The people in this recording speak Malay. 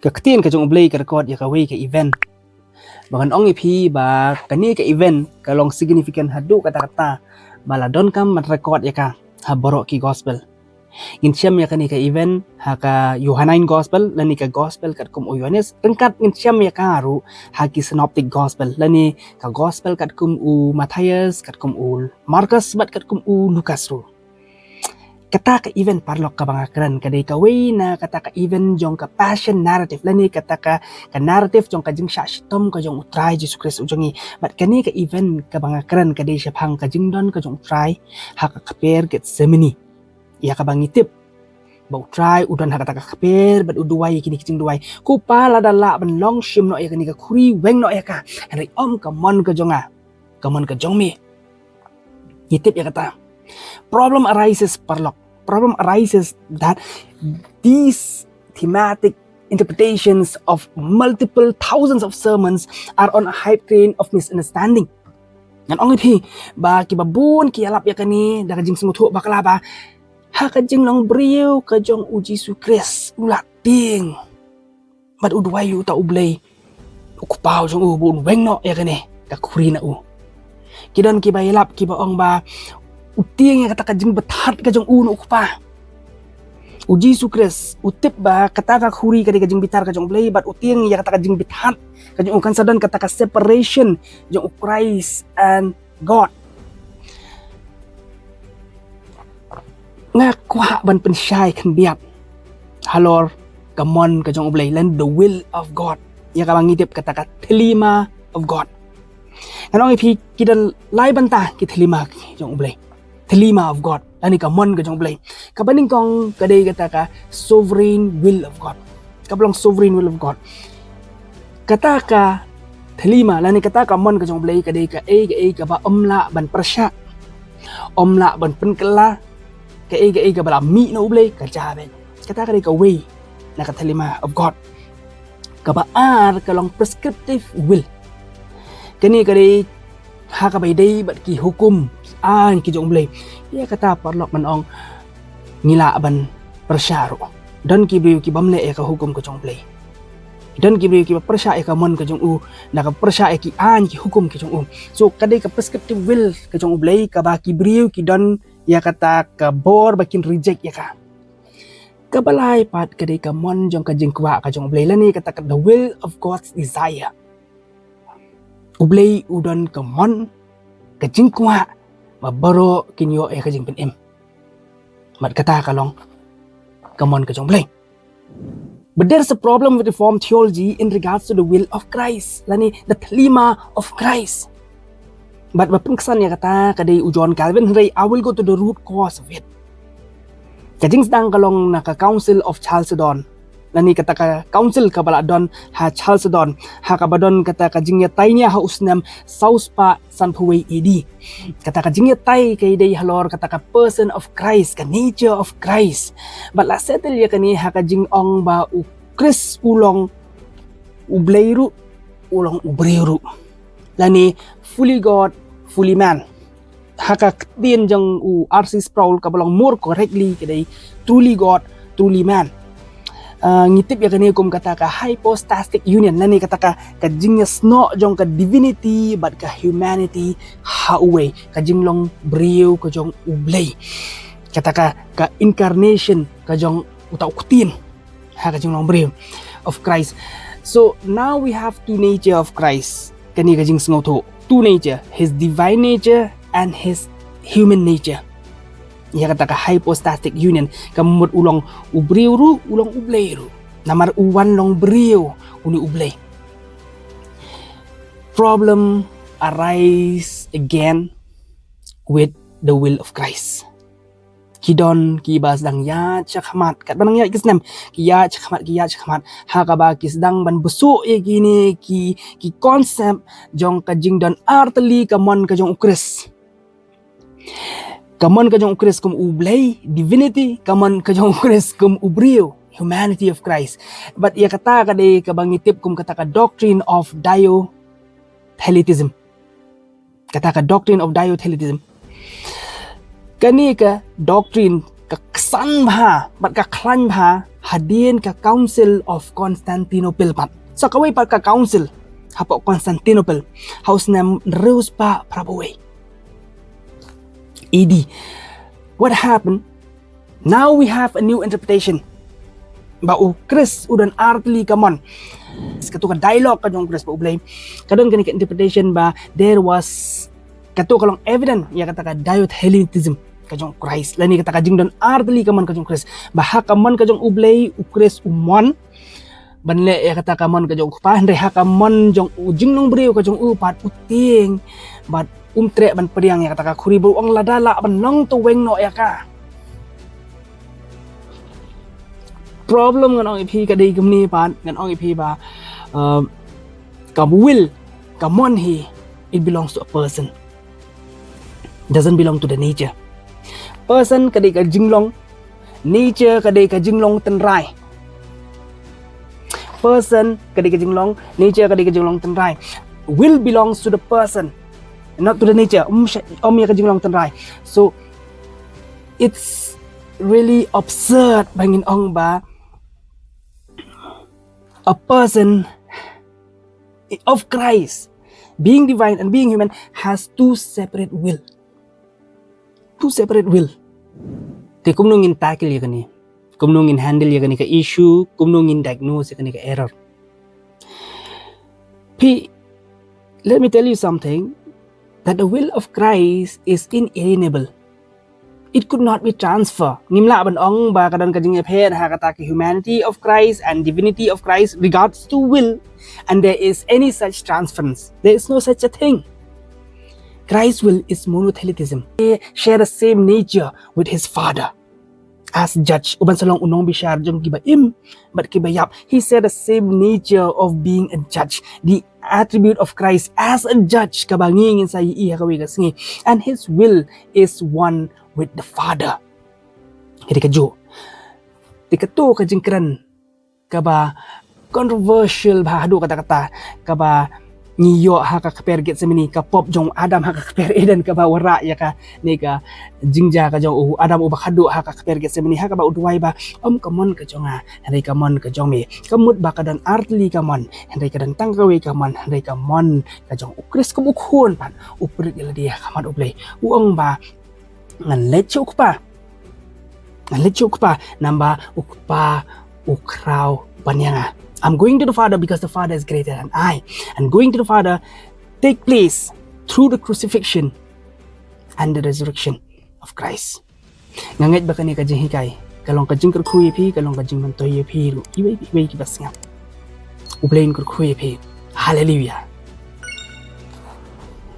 Keketin ke jong blei ke record ya ka wei ke event. Bahkan ong ipi ba kani ke event kalong signifikan hadu kata-kata baladon kam mat record ya ka ha borok ki gospel. Nginsyam ya kani ke event ha ka Yohanain gospel lani ka gospel kat kum Yohanes rengkat nginsyam ya ka haru ha ki synoptic gospel lani ka gospel kat kum Matthias kat kum Markus bat kat kum Lukas ru. Kata ka event Paralok ka banga Kren kadai ka way na kata ka event jong ka passion narrative lani kata ka narrative jong ka jing Sha shitom ka jong utrai Jesus Christ ujongi bat kani ka event ka banga Kren kadai shaphang ka jingdon ka jong utrai ha ka kper Gethsemane ya ka bangitip ba utrai udon ha kata ka kper bat uduai kini kijing duai ku pala dala ban long shim no ya kani ka khuri weng no ya ka hynrei ka mon ka jonga ka mon ka jong mi ngitip ya kata. Problem arises Paralok. Problem arises that these thematic interpretations of multiple thousands of sermons are on a hype train of misunderstanding. Ngan ong ipi ba ki babun ki alap ya kani da kajing semutu bakla ba ha ka Jinglong beriu ka jong Jesus Christ ulat ting. Bat udwai u ta u blei ku pau jong bun weng no ya kani ka khuri na u. Kidon ki ba ilap ki ba ong ba utiang yang kata kajing bethat kajong uno kupa. Jesus Christ utip ba kata ka khuri kadi kajing bitar kajong blei bat utiang yang kata kajing bethat kajong ukan sadan kata ka separation jong Christ and God. Nga kwa ban pensyai kan biap. Halor kamon kajong blei lan the will of God. Ya ka bangitip kata ka Thelema of God. Kanong ipi kidan lai bantah ki Thelema jong blei. Thelema of God. Lani ka mon ka jong blei. Kabaning kong kadai kata ka sovereign will of God. Kabalong sovereign will of God. Kata ka Thelema lani kata ka mon ka jong blei kadai ka ka ba omla ban persya. Omla ban penkela ka bala mi no blei ka jaben. Kata ka ka way na ka Thelema of God. Ka ba ar kalong prescriptive will. Kani kadai ha ka bay day bat ki hukum an ki jong blei ya kata Paralok man ong ngila ban persyaru dan ki beu ki bamle ka hukum ka jong blei dan ki beu ki persya ka mon ka jong na ka persya ki an ki hukum ki jong so kadai ka prescriptive will ka jong blei ka ba ki beu ki don ya kata ka bor bakin reject ya ka kabalai pat kadai ka mon jong ka jingkwa ka jong blei lani kata ka the will of God's desire ublei udon ka mon ka jingkwa mabaro kinyo ka jing penem mat kata kalong kamon ka jong blei. But there's a problem with Reformed theology in regards to the will of Christ lani the Thelema of Christ. But bapengkesan ya kata kadai ujon Calvin hynrei I will go to the root cause of it. Kajing sedang kalong naka Council of Chalcedon lani kata ka council ka baladon ha Chalcedon ha ka badon kata ka jingya tainya ha usnam sauspa sanpuwei edi kata ka jingya tai kay day halor kata ka person of Christ ka nature of Christ but la settle ya kani ha ka jingong ba u Khrist ulong ubleiru ulong ubreiru lani fully God fully man ha ka tin jang u RC Sproul ka balong more correctly kay truly God truly man. Ngitip ya kani kum kata ka hypostastic union lani kata ka kajingnya sno jong ka divinity but ka humanity hauwe ka Jinglong beriu ka jong ublei kata ka incarnation ka jong utau kutin ha ka Jinglong beriu of Christ. So now we have two nature of Christ kani ka jing sngew two nature his divine nature and his human nature. Ya kata ka hypostastic union kamut ulong ubriu ru ulong ublei ru namar uwan long beriu uni ublei. Problem arise again with the will of Christ. Kidon kiba sedang ya cakhamat kat banang ya kisnam ki ya cakhamat ha ka ba kisdang ban besuk ya gini ki konsep jong ka jingdon arteli kamon ka jong Khrist. Kamon ka jong Khrist kum ublei divinity kamon ka jong Khrist kum ubriu humanity of Christ. But ia kata kadai ka bangitip kum kata ka doctrine of Dyothelitism. Kata ka doctrine of Dyothelitism. Kani ka doctrine ka kesan bha bat ka klan bha hadin ka Council of Constantinople pat. So kaway pa ka council hapo Constantinople. House nam reus pa prabaway. ED. What happened? Now we have a new interpretation. Ba Khrist udan artli kamon. Katu ka dialog ka jong Khrist ba ublay. Kadon gani ka interpretation ba there was katu kalong evident ya kata ka Dyothelitism ka jong Khrist. Lani kata ka jingdon artli kamon ka jong Khrist. Baha kamon ka jong ublay Khrist umon. Banle ya kata ka mon ka jong pa hynrei ha ka mon jong jinglong breu ka jong pat uting. Bat tre ban periang ya kata ka khuri bu ang ladala ban long to weng no ya ka. Problem ngan ong ipi kadai kumni pan ngan ong ipi ba ka will ka mon he it belongs to a person, doesn't belong to the nature. Person kadai ka jinglong, nature kadai ka jinglong tynrai. Person kadai ka jinglong, nature kadai ka jinglong tynrai. Will belongs to the person, not to the nature. Ya ka jinglong tynrai. So it's really absurd bangin ong ba a person of Christ, being divine and being human, has two separate will. Two separate will. Kaya kung nungin tackle ya kani, kung nungin handle ya kani ka issue, kung nungin diagnose ya kani ka error. Let me tell you something, that the will of Christ is inalienable. It could not be transferred. Ngimla ban ong ba kadon kajing ephe ha kata ki humanity of Christ and divinity of Christ regards to will, and there is any such transference. There is no such a thing. Christ's will is monothelitism. They share the same nature with his Father as judge. Uban salong unong bishar jong Kiba but Kiba yap. He share the same nature of being a judge. The attribute of Christ as a judge kabangingin sa iya kawi kasngi, and his will is one with the Father. Jadi kajo. Dikato ka jing Kren kaba controversial ba hadu kata-kata kaba ngiyo ha ka kper Gethsemane ka pop jong Adam ha ka kper Eden ka ba wara ya ka ni ka jingja ka jong Adam ubak hadu ha ka kper Gethsemane ha ka ba udway ba kamon ka jong hynrei kamon ka jong me kamut ba ka dan artli kamon hynrei ka dan tangkawe kamon hynrei kamon ka jong Khrist kabukhon pan uprit ila dia kaman ublay uang ba ngan lecho ukpa namba ukpa ukraw banyanga. I'm going to the Father because the Father is greater than I, and going to the Father take place through the crucifixion and the resurrection of Christ. Ngangit ba kani kajing hikay kalong kajing kerkhuye pi kalong kajing mantoye pi ru ibai kibas nga ublain kerkhuye pi. Hallelujah.